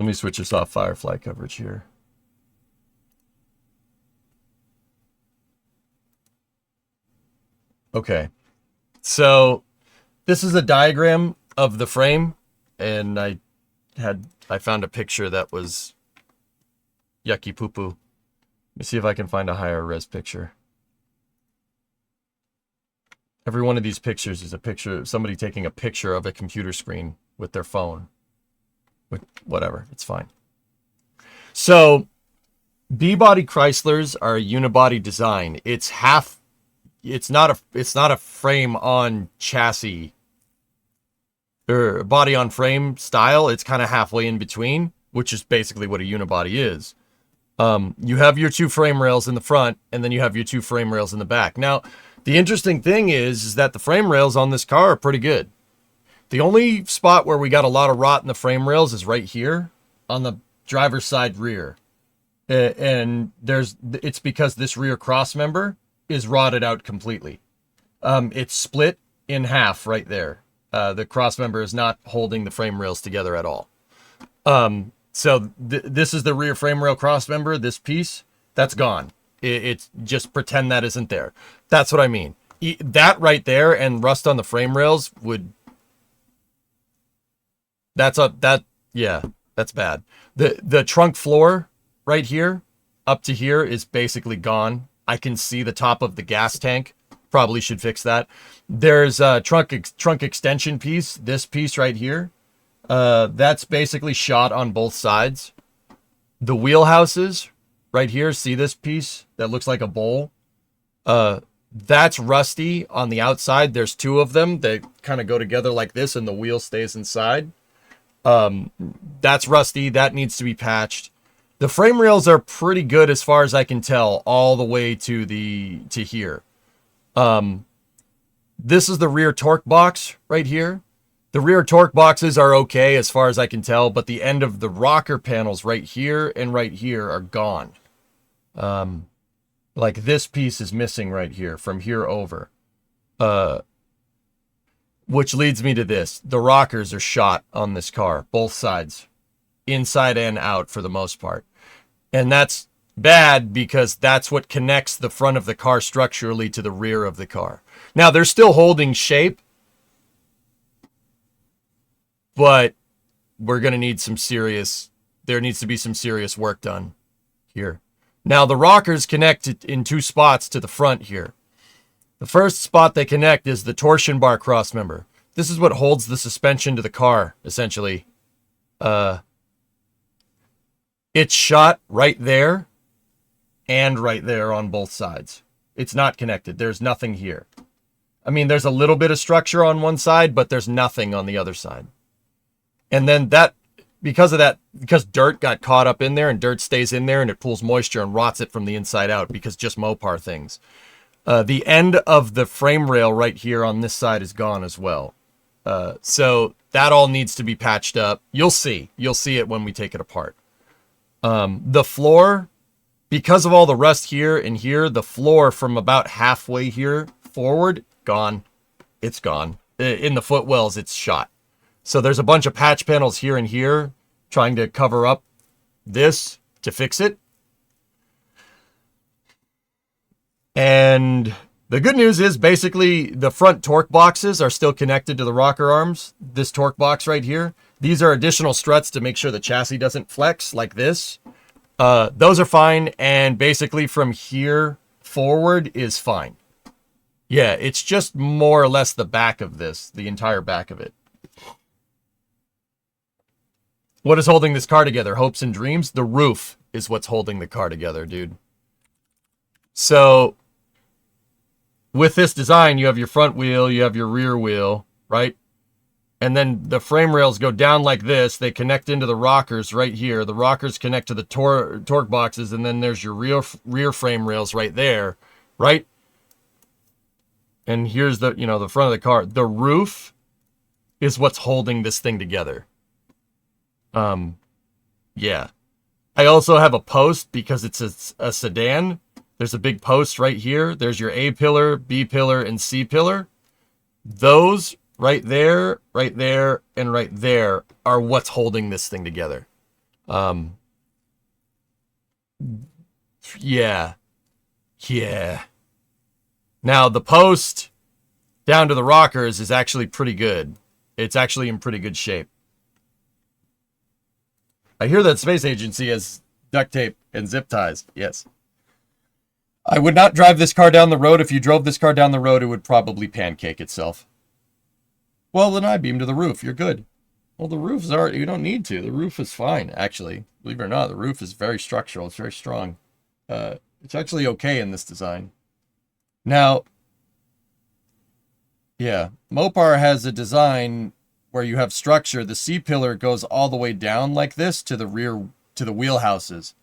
Let me switch this off Firefly coverage here. Okay. So this is a diagram of the frame, and I found a picture that was yucky poo poo. Let me see if I can find a higher res picture. Every one of these pictures is a picture of somebody taking a picture of a computer screen with their phone. Whatever, it's fine. So B-body Chryslers are a unibody design. It's not a frame on chassis or body on frame style. It's kind of halfway in between, which is basically what a unibody is. You have your two frame rails in the front, and then you have your two frame rails in the back. Now, the interesting thing is that the frame rails on this car are pretty good. The only spot where we got a lot of rot in the frame rails is right here on the driver's side rear. And it's because this rear cross member is rotted out completely. It's split in half right there. The cross member is not holding the frame rails together at all. So this is the rear frame rail cross member, this piece, that's gone. It's just pretend that isn't there. That's what I mean. That right there and rust on the frame rails would... that's bad. The trunk floor right here, up to here, is basically gone. I can see the top of the gas tank. Probably should fix that. There's a trunk extension piece, this piece right here. That's basically shot on both sides. The wheelhouses right here, see this piece that looks like a bowl? That's rusty on the outside. There's two of them. They kind of go together like this, and the wheel stays inside. That's rusty. That needs to be patched. The frame rails are pretty good as far as I can tell, all the way to here. This is the rear torque box right here. The rear torque boxes are okay as far as I can tell, but the end of the rocker panels right here and right here are gone. Like this piece is missing right here from here over. Which leads me to this. The rockers are shot on this car, both sides, inside and out for the most part. And that's bad because that's what connects the front of the car structurally to the rear of the car. Now, they're still holding shape, but we're going to need there needs to be some serious work done here. Now, the rockers connect in two spots to the front here. The first spot they connect is the torsion bar cross member. This is what holds the suspension to the car, essentially. It's shot right there and right there on both sides. It's not connected. There's nothing here. I mean, there's a little bit of structure on one side, but there's nothing on the other side. And then because dirt got caught up in there and dirt stays in there and it pulls moisture and rots it from the inside out because just Mopar things. The end of the frame rail right here on this side is gone as well. So that all needs to be patched up. You'll see it when we take it apart. The floor, because of all the rust here and here, the floor from about halfway here forward, gone. It's gone. In the footwells, it's shot. So there's a bunch of patch panels here and here trying to cover up this to fix it. And the good news is basically the front torque boxes are still connected to the rocker arms. This torque box right here. These are additional struts to make sure the chassis doesn't flex like this. Those are fine. And basically from here forward is fine. Yeah, it's just more or less the back of this, the entire back of it. What is holding this car together? Hopes and dreams? The roof is what's holding the car together, dude. So with this design, you have your front wheel, you have your rear wheel, right? And then the frame rails go down like this. They connect into the rockers right here. The rockers connect to the torque boxes, and then there's your rear frame rails right there, right? And here's the front of the car. The roof is what's holding this thing together. Yeah. I also have a post because it's a sedan. There's a big post right here. There's your A pillar, B pillar, and C pillar. Those right there, and right there are what's holding this thing together. Um, yeah, yeah. Now the post down to the rockers is actually pretty good. It's actually in pretty good shape. I hear that space agency has duct tape and zip ties. Yes. I would not drive this car down the road. If you drove this car down the road, it would probably pancake itself. Well, then I beam to the roof. You're good. Well, the roof's already, you don't need to. The roof is fine, actually. Believe it or not, the roof is very structural. It's very strong. It's actually okay in this design. Now, yeah, Mopar has a design where you have structure. The C-pillar goes all the way down like this to the rear, to the wheelhouses.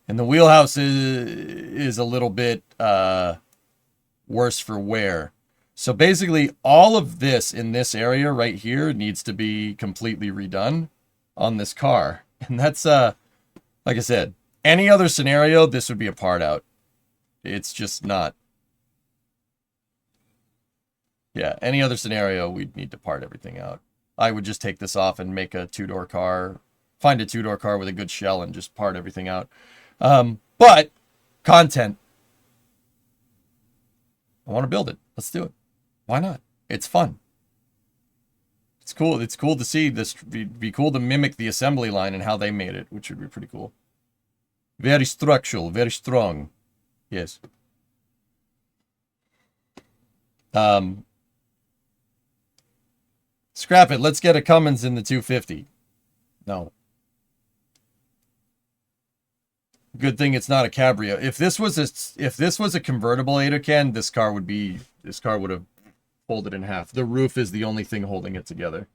And the wheelhouse is a little bit worse for wear. So basically, all of this in this area right here needs to be completely redone on this car. And that's, like I said, any other scenario, this would be a part out. It's just not. Yeah, any other scenario, we'd need to part everything out. I would just take this off and make a two-door car, find a two-door car with a good shell and just part everything out. But content. I want to build it. Let's do it. Why not? It's fun. It's cool. It's cool to see this. Be cool to mimic the assembly line and how they made it, which would be pretty cool. Very structural, very strong. Yes. Scrap it. Let's get a Cummins in the 250. No. Good thing it's not a Cabrio. If this was a convertible Adocan, this car would have folded in half. The roof is the only thing holding it together.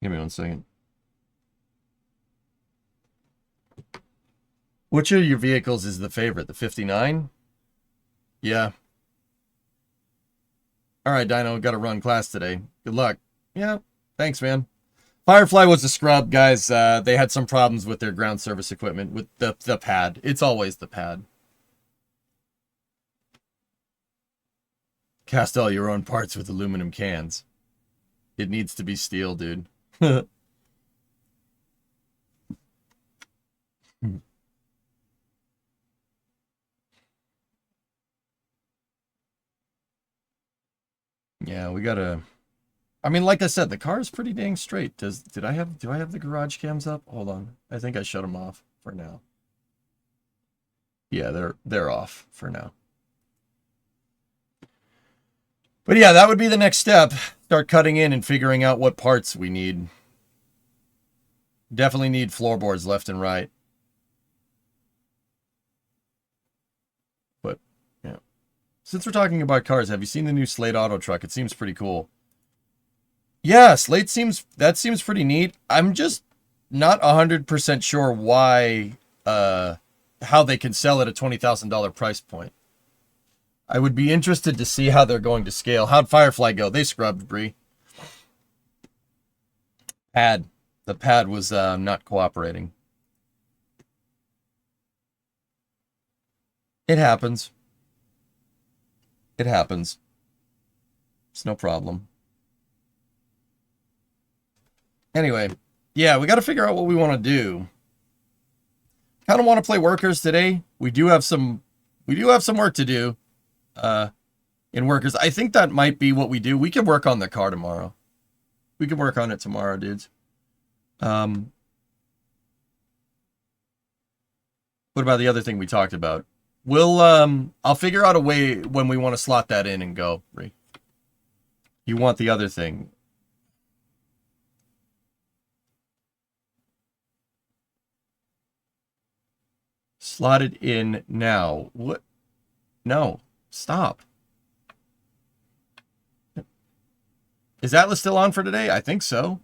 Give me 1 second. Which of your vehicles is the favorite? The 59? Yeah. All right, Dino, got to run class today. Good luck. Yeah, thanks, man. Firefly was a scrub, guys. They had some problems with their ground service equipment, with the pad. It's always the pad. Cast all your own parts with aluminum cans. It needs to be steel, dude. Yeah, we gotta. I mean, like I said, the car is pretty dang straight. Do I have the garage cams up? Hold on. I think I shut them off for now. Yeah, they're off for now. But yeah, that would be the next step. Start cutting in and figuring out what parts we need. Definitely need floorboards left and right. But yeah. Since we're talking about cars, have you seen the new Slate Auto truck? It seems pretty cool. Yeah, Slate seems pretty neat. I'm just not 100% sure why how they can sell at a $20,000 price point. I would be interested to see how they're going to scale. How'd Firefly go? They scrubbed, Bree. Pad. The pad was not cooperating. It happens. It happens. It's no problem. Anyway, yeah, we got to figure out what we want to do. Kind of want to play workers today. We do have some work to do in workers. I think that might be what we do. We can work on the car tomorrow. We can work on it tomorrow, dudes. What about the other thing we talked about? I'll figure out a way when we want to slot that in and go. You want the other thing. Slot it in now. What? No. Stop. Is Atlas still on for today? I think so.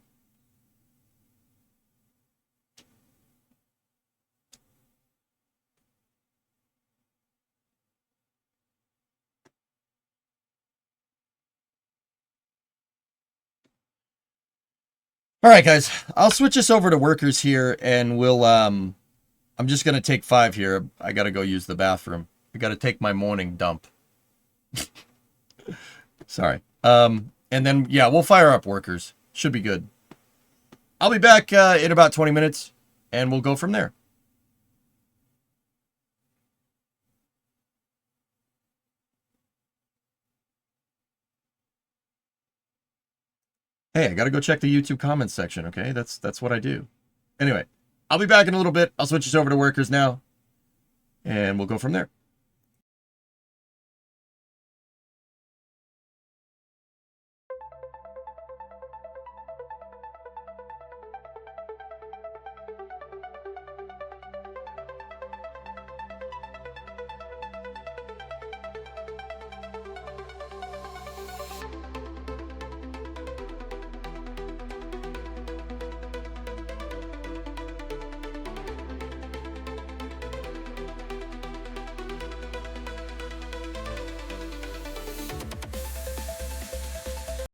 All right, guys. I'll switch us over to workers here, and we'll I'm just gonna take 5 here. I gotta go use the bathroom. I gotta take my morning dump. Sorry. And then, yeah, we'll fire up workers. Should be good. I'll be back in about 20 minutes, and we'll go from there. Hey, I got to go check the YouTube comments section, okay? That's what I do. Anyway, I'll be back in a little bit. I'll switch this over to workers now, and we'll go from there.